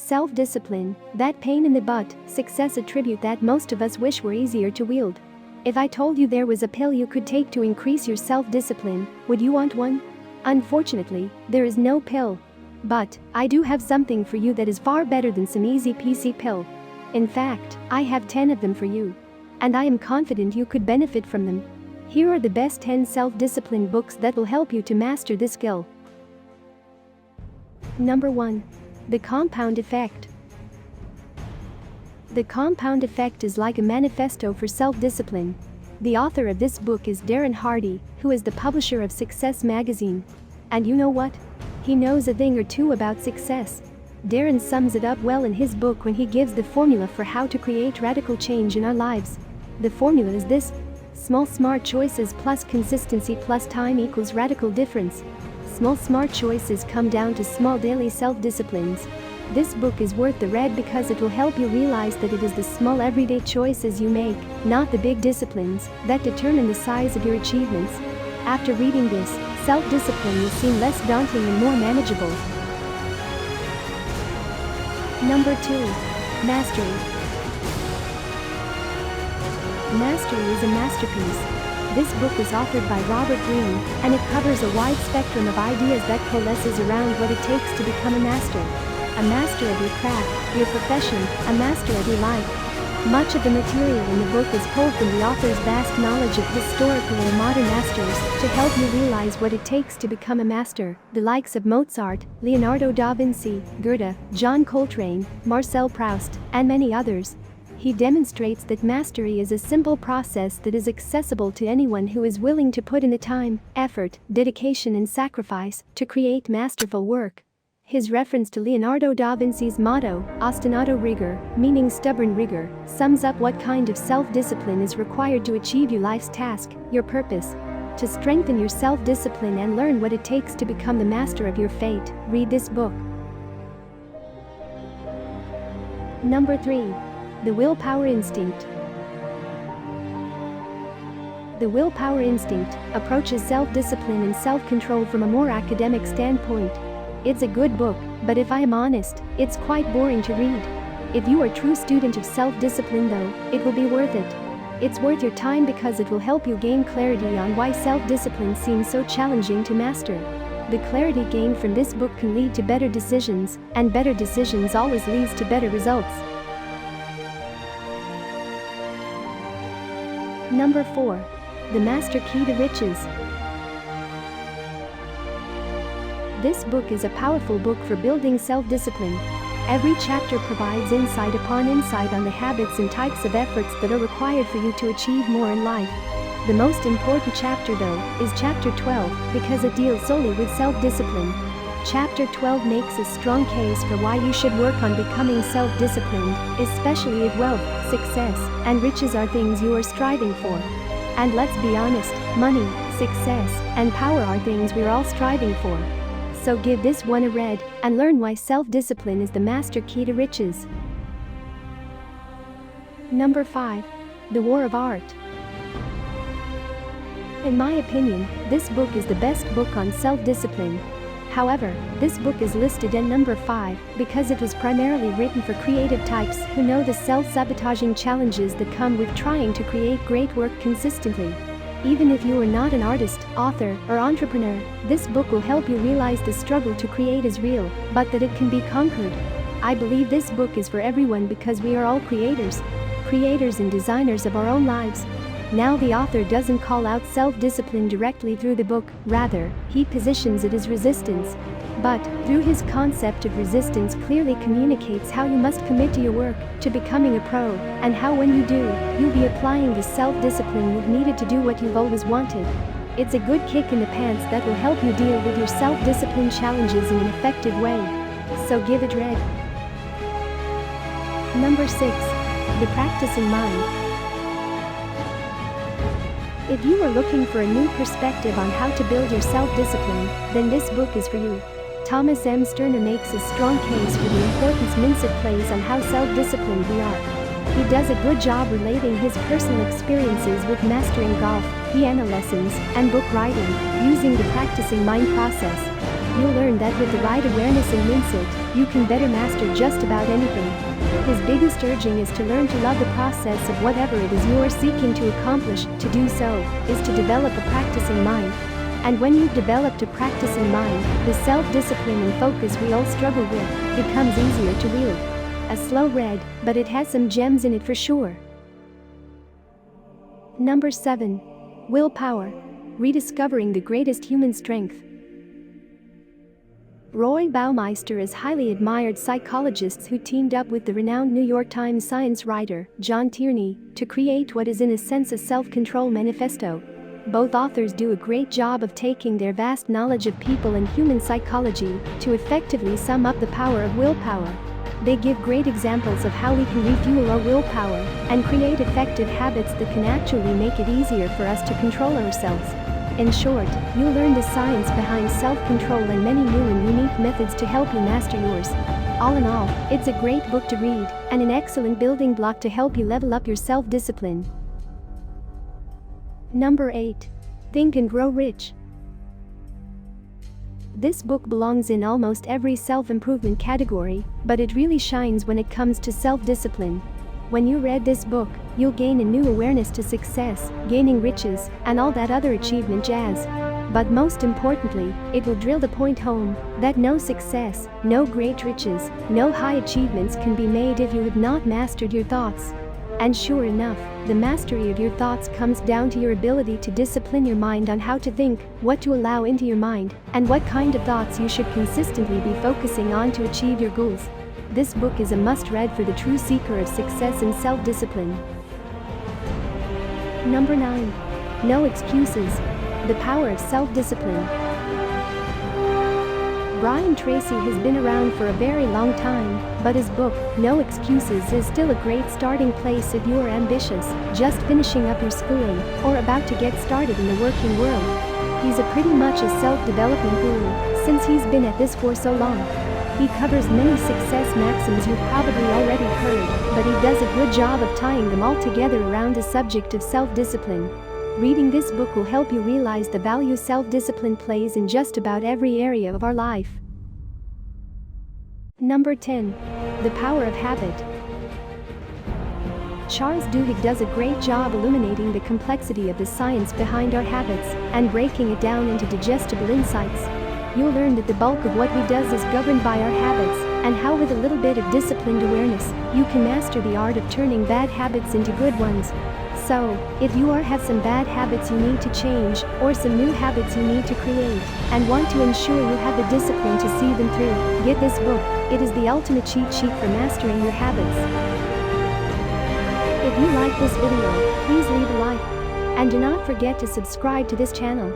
Self-discipline, that pain in the butt, success attribute that most of us wish were easier to wield. If I told you there was a pill you could take to increase your self-discipline, would you want one? Unfortunately, there is no pill. But I do have something for you that is far better than some easy peasy pill. In fact, I have 10 of them for you. And I am confident you could benefit from them. Here are the best 10 self-discipline books that will help you to master this skill. Number 1. The Compound Effect. The Compound Effect is like a manifesto for self-discipline. The author of this book is Darren Hardy, who is the publisher of Success magazine. And you know what? He knows a thing or two about success. Darren sums it up well in his book when he gives the formula for how to create radical change in our lives. The formula is this: small smart choices plus consistency plus time equals radical difference. Small smart choices come down to small daily self-disciplines. This book is worth the read because it will help you realize that it is the small everyday choices you make, not the big disciplines, that determine the size of your achievements. After reading this, self-discipline will seem less daunting and more manageable. Number 2. Mastery. Mastery is a masterpiece. This book was authored by Robert Greene, and it covers a wide spectrum of ideas that coalesces around what it takes to become a master. A master of your craft, your profession, a master of your life. Much of the material in the book is pulled from the author's vast knowledge of historical or modern masters to help you realize what it takes to become a master, the likes of Mozart, Leonardo da Vinci, Goethe, John Coltrane, Marcel Proust, and many others. He demonstrates that mastery is a simple process that is accessible to anyone who is willing to put in the time, effort, dedication and sacrifice to create masterful work. His reference to Leonardo da Vinci's motto, ostinato rigor, meaning stubborn rigor, sums up what kind of self-discipline is required to achieve your life's task, your purpose. To strengthen your self-discipline and learn what it takes to become the master of your fate, read this book. Number 3. The Willpower Instinct. The Willpower Instinct approaches self-discipline and self-control from a more academic standpoint. It's a good book, but if I am honest, it's quite boring to read. If you are a true student of self-discipline though, it will be worth it. It's worth your time because it will help you gain clarity on why self-discipline seems so challenging to master. The clarity gained from this book can lead to better decisions, and better decisions always leads to better results. Number 4. The Master Key to Riches. This book is a powerful book for building self-discipline. Every chapter provides insight upon insight on the habits and types of efforts that are required for you to achieve more in life. The most important chapter though, is chapter 12, because it deals solely with self-discipline. Chapter 12 makes a strong case for why you should work on becoming self-disciplined, especially if wealth, success, and riches are things you are striving for. And let's be honest, money, success, and power are things we're all striving for. So give this one a read, and learn why self-discipline is the master key to riches. Number 5. The War of Art. In my opinion, this book is the best book on self-discipline. However, this book is listed at number 5 because it was primarily written for creative types who know the self-sabotaging challenges that come with trying to create great work consistently. Even if you are not an artist, author, or entrepreneur, this book will help you realize the struggle to create is real, but that it can be conquered. I believe this book is for everyone because we are all creators and designers of our own lives. Now the author doesn't call out self-discipline directly through the book, rather, he positions it as resistance. But, through his concept of resistance clearly communicates how you must commit to your work, to becoming a pro, and how when you do, you'll be applying the self-discipline you've needed to do what you've always wanted. It's a good kick in the pants that will help you deal with your self-discipline challenges in an effective way. So give it read. Number 6. The Practicing Mind. If you are looking for a new perspective on how to build your self-discipline, then this book is for you. Thomas M. Sterner makes a strong case for the importance mindset plays on how self-disciplined we are. He does a good job relating his personal experiences with mastering golf, piano lessons, and book writing, using the practicing mind process. you'll learn that with the right awareness and mindset, you can better master just about anything. His biggest urging is to learn to love the process of whatever it is you are seeking to accomplish. To do so is to develop a practicing mind. And when you've developed a practicing mind, the self-discipline and focus we all struggle with becomes easier to wield. A slow read, but it has some gems in it for sure. Number 7. Willpower. Rediscovering the greatest human strength. Roy Baumeister is highly admired psychologist who teamed up with the renowned New York Times science writer, John Tierney, to create what is in a sense a self-control manifesto. Both authors do a great job of taking their vast knowledge of people and human psychology to effectively sum up the power of willpower. They give great examples of how we can refuel our willpower and create effective habits that can actually make it easier for us to control ourselves. In short, you'll learn the science behind self-control and many new and unique methods to help you master yours. All in all, it's a great book to read and an excellent building block to help you level up your self-discipline. Number 8. Think and Grow Rich. This book belongs in almost every self-improvement category, but it really shines when it comes to self-discipline. When you read this book, you'll gain a new awareness to success, gaining riches, and all that other achievement jazz. But most importantly, it will drill the point home that no success, no great riches, no high achievements can be made if you have not mastered your thoughts. And sure enough, the mastery of your thoughts comes down to your ability to discipline your mind on how to think, what to allow into your mind, and what kind of thoughts you should consistently be focusing on to achieve your goals. This book is a must-read for the true seeker of success and self-discipline. Number 9. No Excuses. The Power of Self-Discipline. Brian Tracy has been around for a very long time, but his book, No Excuses, is still a great starting place if you are ambitious, just finishing up your schooling, or about to get started in the working world. He's a pretty much a self-development guru, since he's been at this for so long. He covers many success maxims you've probably already heard, but he does a good job of tying them all together around the subject of self-discipline. Reading this book will help you realize the value self-discipline plays in just about every area of our life. Number 10. The Power of Habit. Charles Duhigg does a great job illuminating the complexity of the science behind our habits and breaking it down into digestible insights. You'll learn that the bulk of what we do is governed by our habits, and how with a little bit of disciplined awareness, you can master the art of turning bad habits into good ones. So, if you have some bad habits you need to change, or some new habits you need to create, and want to ensure you have the discipline to see them through, get this book. It is the ultimate cheat sheet for mastering your habits. If you like this video, please leave a like. And do not forget to subscribe to this channel.